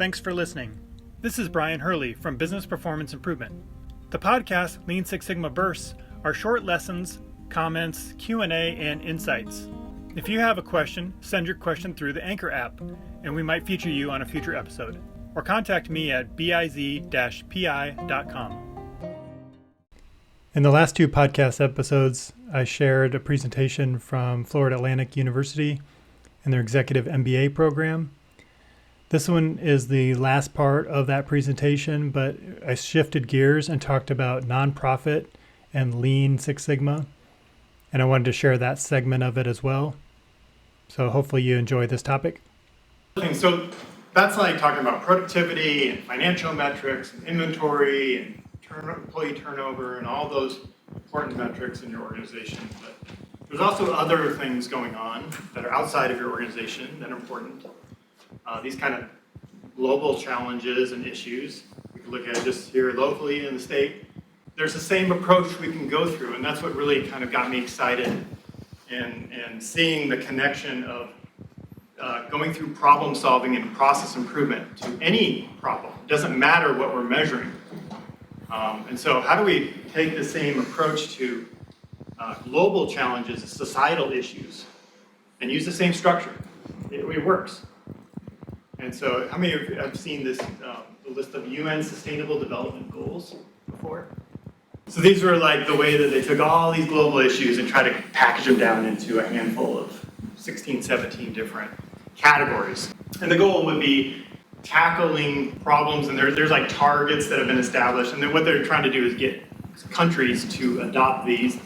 thanks for listening. This is Brian Hurley from Business Performance Improvement. The podcast Lean Six Sigma Bursts are short lessons, comments, Q&A, and insights. If you have a question, send your question through the Anchor app, and we might feature you on a future episode. Or contact me at biz-pi.com. In the last two podcast episodes, I shared a presentation from Florida Atlantic University and their executive MBA program. This one is the last part of that presentation, but I shifted gears and talked about nonprofit and Lean Six Sigma, and I wanted to share that segment of it as well. So hopefully you enjoy this topic. So that's like talking about productivity and financial metrics and inventory and employee turnover and all those important metrics in your organization. But there's also other things going on that are outside of your organization that are important. These kind of global challenges and issues, we can look at just here locally in the state. There's the same approach we can go through, and that's what really kind of got me excited and seeing the connection of going through problem solving and process improvement to any problem. It doesn't matter what we're measuring. And so how do we take the same approach to global challenges, societal issues, and use the same structure? It works. And so how many of you have seen this, the list of UN Sustainable Development Goals before? So these were like the way that they took all these global issues and tried to package them down into a handful of 16, 17 different categories. And the goal would be tackling problems, and there's like targets that have been established, and then what they're trying to do is get countries to adopt these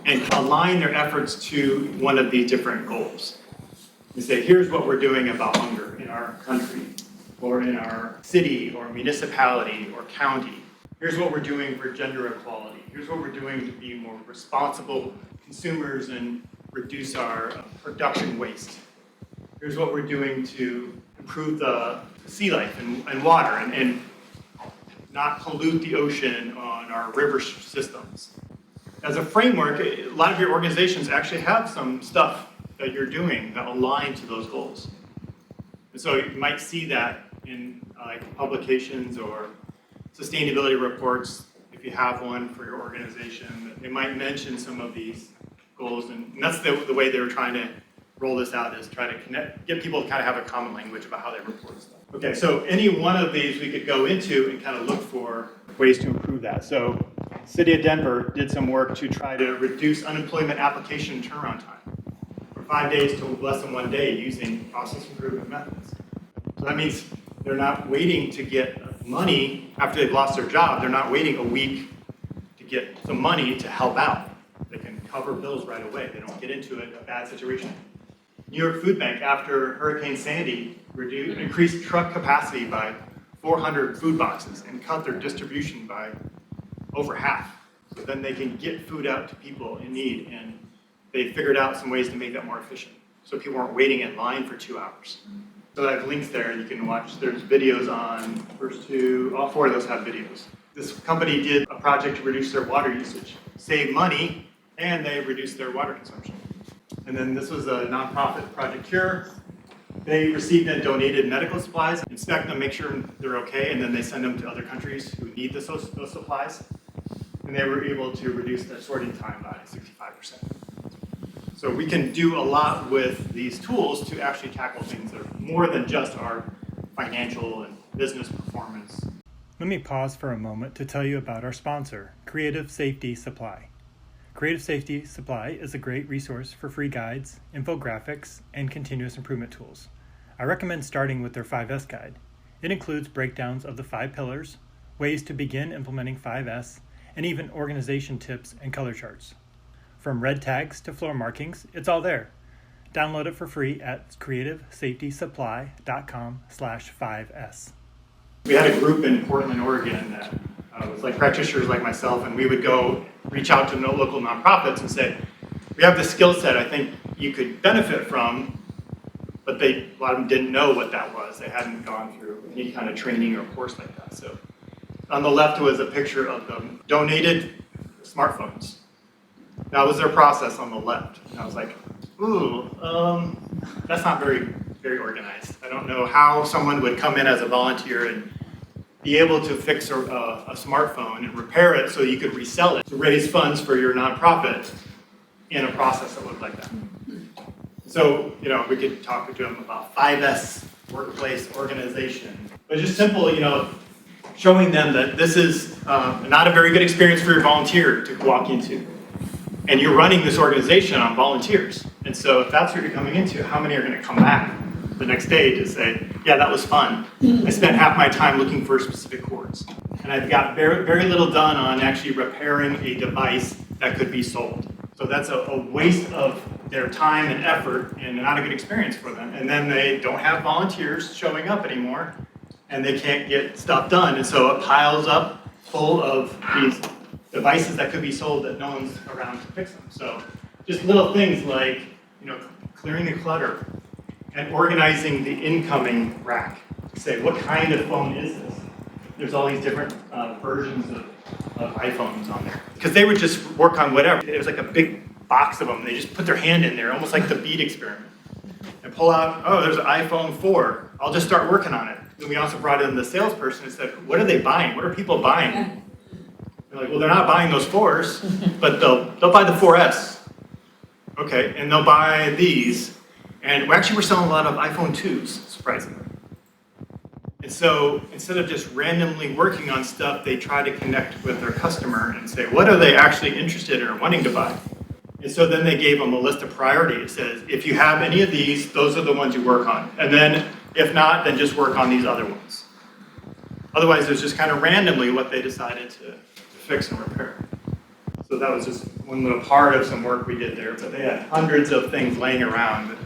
and align their efforts to one of these different goals. We say, here's what we're doing about hunger in our country, or in our city, or municipality, or county. Here's what we're doing for gender equality. Here's what we're doing to be more responsible consumers and reduce our production waste. Here's what we're doing to improve the sea life and water and not pollute the ocean on our river systems. As a framework, a lot of your organizations actually have some stuff that you're doing that align to those goals. And so you might see that in publications or sustainability reports, if you have one for your organization. They might mention some of these goals, and that's the way they were trying to roll this out, is try to get people to kind of have a common language about how they report stuff. Okay, so any one of these we could go into and kind of look for ways to improve that. So City of Denver did some work to try to reduce unemployment application turnaround time from 5 days to less than 1 day using process improvement methods. So that means they're not waiting to get money after they've lost their job. They're not waiting a week to get some money to help out. They can cover bills right away. They don't get into a bad situation. New York Food Bank, after Hurricane Sandy, increased truck capacity by 400 food boxes and cut their distribution by over half. So then they can get food out to people in need, and they figured out some ways to make that more efficient. So people weren't waiting in line for 2 hours. So I have links there, you can watch. There's videos on first two, all 4 of those have videos. This company did a project to reduce their water usage, save money, and they reduced their water consumption. And then this was a nonprofit, Project Cure. They received and donated medical supplies, inspect them, make sure they're okay, and then they send them to other countries who need those supplies. And they were able to reduce their sorting time by 65%. So we can do a lot with these tools to actually tackle things that are more than just our financial and business performance. Let me pause for a moment to tell you about our sponsor, Creative Safety Supply. Creative Safety Supply is a great resource for free guides, infographics, and continuous improvement tools. I recommend starting with their 5S guide. It includes breakdowns of the 5 pillars, ways to begin implementing 5S, and even organization tips and color charts. From red tags to floor markings, it's all there. Download it for free at creativesafetysupply.com/5S. We had a group in Portland, Oregon that was like practitioners like myself, and we would go reach out to local nonprofits and say, we have this skill set I think you could benefit from, but a lot of them didn't know what that was. They hadn't gone through any kind of training or course like that. So on the left was a picture of the donated smartphones. That was their process on the left. And I was like, ooh, that's not very very organized. I don't know how someone would come in as a volunteer and be able to fix a smartphone and repair it so you could resell it to raise funds for your nonprofit in a process that looked like that. So, we could talk to them about 5S workplace organization. But just simple, showing them that this is not a very good experience for your volunteer to walk into. And you're running this organization on volunteers. And so if that's what you're coming into, how many are going to come back the next day to say, yeah, that was fun. I spent half my time looking for specific chords. And I've got very, very little done on actually repairing a device that could be sold. So that's a waste of their time and effort and not a good experience for them. And then they don't have volunteers showing up anymore and they can't get stuff done. And so it piles up full of these devices that could be sold that no one's around to fix them. So just little things like, clearing the clutter and organizing the incoming rack. Say, what kind of phone is this? There's all these different versions of iPhones on there. Because they would just work on whatever. It was like a big box of them. They just put their hand in there, almost like the bead experiment. And pull out, oh, there's an iPhone 4. I'll just start working on it. Then we also brought in the salesperson and said, what are they buying? What are people buying? They're like, well, they're not buying those 4s, but they'll buy the 4S. Okay, and they'll buy these. And we're selling a lot of iPhone 2s, surprisingly. And so instead of just randomly working on stuff, they try to connect with their customer and say, what are they actually interested in or wanting to buy? And so then they gave them a list of priorities. It says, if you have any of these, those are the ones you work on. And then if not, then just work on these other ones. Otherwise, it was just kind of randomly what they decided to fix and repair. So that was just one little part of some work we did there. But they had hundreds of things laying around that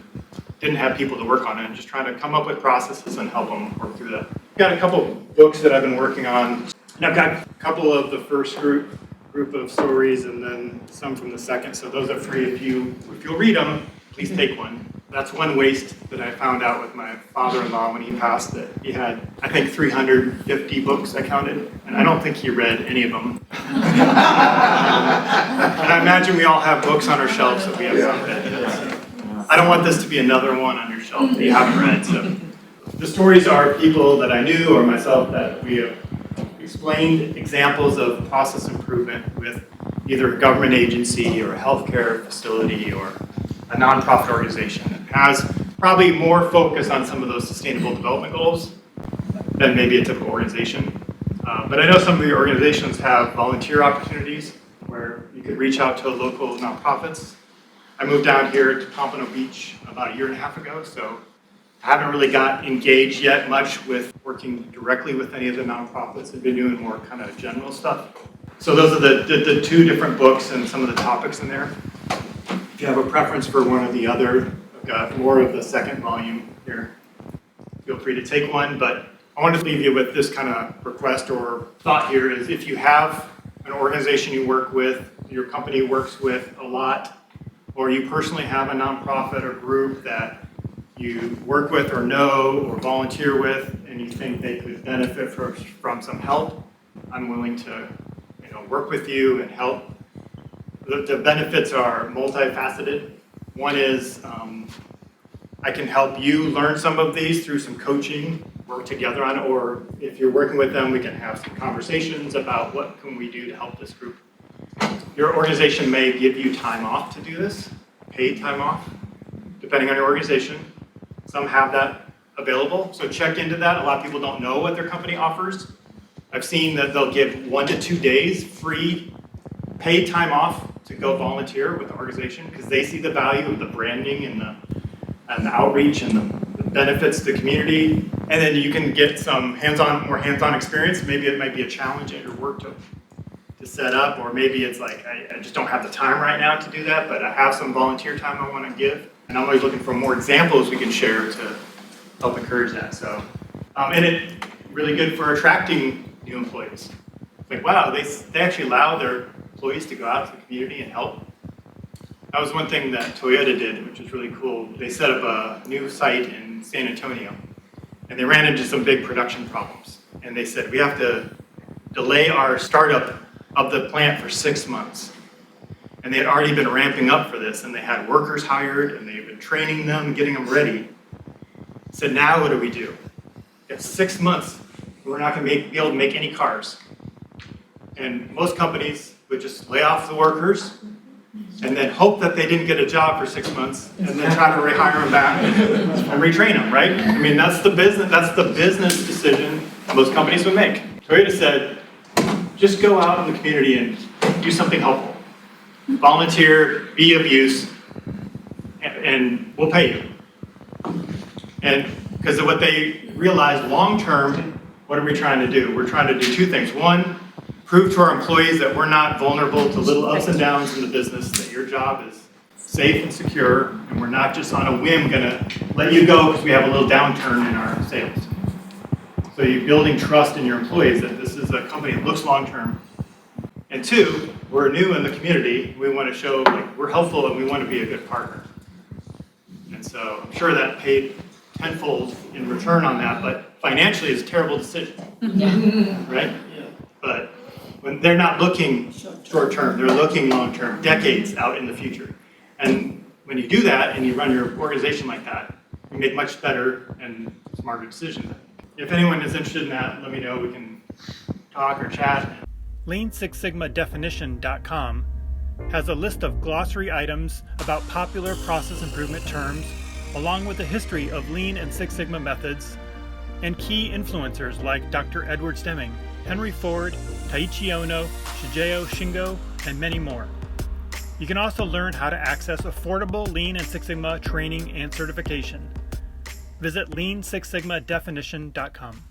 didn't have people to work on it, and just trying to come up with processes and help them work through that. I've got a couple books that I've been working on. And I've got a couple of the first group of stories and then some from the second. So those are free. If you'll read them, please take one. That's one waste that I found out with my father-in-law when he passed, that he had, I think, 350 books I counted, and I don't think he read any of them. And I imagine we all have books on our shelves that we have not read. So I don't want this to be another one on your shelf that you haven't read. So the stories are people that I knew or myself that we have explained examples of process improvement with either a government agency or a healthcare facility or a nonprofit organization that has probably more focus on some of those sustainable development goals than maybe a typical organization. But I know some of the organizations have volunteer opportunities where you could reach out to local nonprofits. I moved down here to Pompano Beach about a year and a half ago, so I haven't really got engaged yet much with working directly with any of the nonprofits. I've been doing more kind of general stuff. So those are the two different books and some of the topics in there. If you have a preference for one or the other, I've got more of the second volume here. Feel free to take one, but I want to leave you with this kind of request or thought here is if you have an organization you work with, your company works with a lot, or you personally have a nonprofit or group that you work with or know or volunteer with, and you think they could benefit from some help, I'm willing to work with you and help. The benefits are multifaceted. One is I can help you learn some of these through some coaching, work together on it, or if you're working with them, we can have some conversations about what can we do to help this group. Your organization may give you time off to do this, paid time off, depending on your organization. Some have that available, so check into that. A lot of people don't know what their company offers. I've seen that they'll give 1 to 2 days free paid time off to go volunteer with the organization because they see the value of the branding and the outreach and the benefits to the community. And then you can get some more hands-on experience. Maybe it might be a challenge at your work to set up, or maybe it's like, I just don't have the time right now to do that, but I have some volunteer time I want to give. And I'm always looking for more examples we can share to help encourage that. So, and it's really good for attracting new employees. It's like, wow, they actually allow their employees to go out to the community and help. That was one thing that Toyota did, which was really cool. They set up a new site in San Antonio, and they ran into some big production problems. And they said, we have to delay our startup of the plant for 6 months. And they had already been ramping up for this, and they had workers hired, and they had been training them, getting them ready. So now what do we do? It's 6 months. We're not going to be able to make any cars. And most companies would just lay off the workers and then hope that they didn't get a job for 6 months and then try to rehire them back and retrain them, right? I mean, that's the business decision most companies would make. Toyota said, just go out in the community and do something helpful. Volunteer, be of use, and we'll pay you. And because of what they realized long term, what are we trying to do? We're trying to do two things. One, prove to our employees that we're not vulnerable to little ups and downs in the business, that your job is safe and secure, and we're not just on a whim going to let you go because we have a little downturn in our sales. So you're building trust in your employees that this is a company that looks long term. And two, we're new in the community. We want to show like we're helpful and we want to be a good partner. And so I'm sure that paid tenfold in return on that, but financially it's a terrible decision, right? Yeah. But when they're not looking short term, they're looking long term, decades out in the future. And when you do that and you run your organization like that, you make much better and smarter decisions. If anyone is interested in that, let me know. We can talk or chat. LeanSixSigmaDefinition.com has a list of glossary items about popular process improvement terms, along with the history of Lean and Six Sigma methods, and key influencers like Dr. Edward Deming, Henry Ford, Taiichi Ohno, Shigeo Shingo, and many more. You can also learn how to access affordable Lean and Six Sigma training and certification. Visit LeanSixSigmaDefinition.com.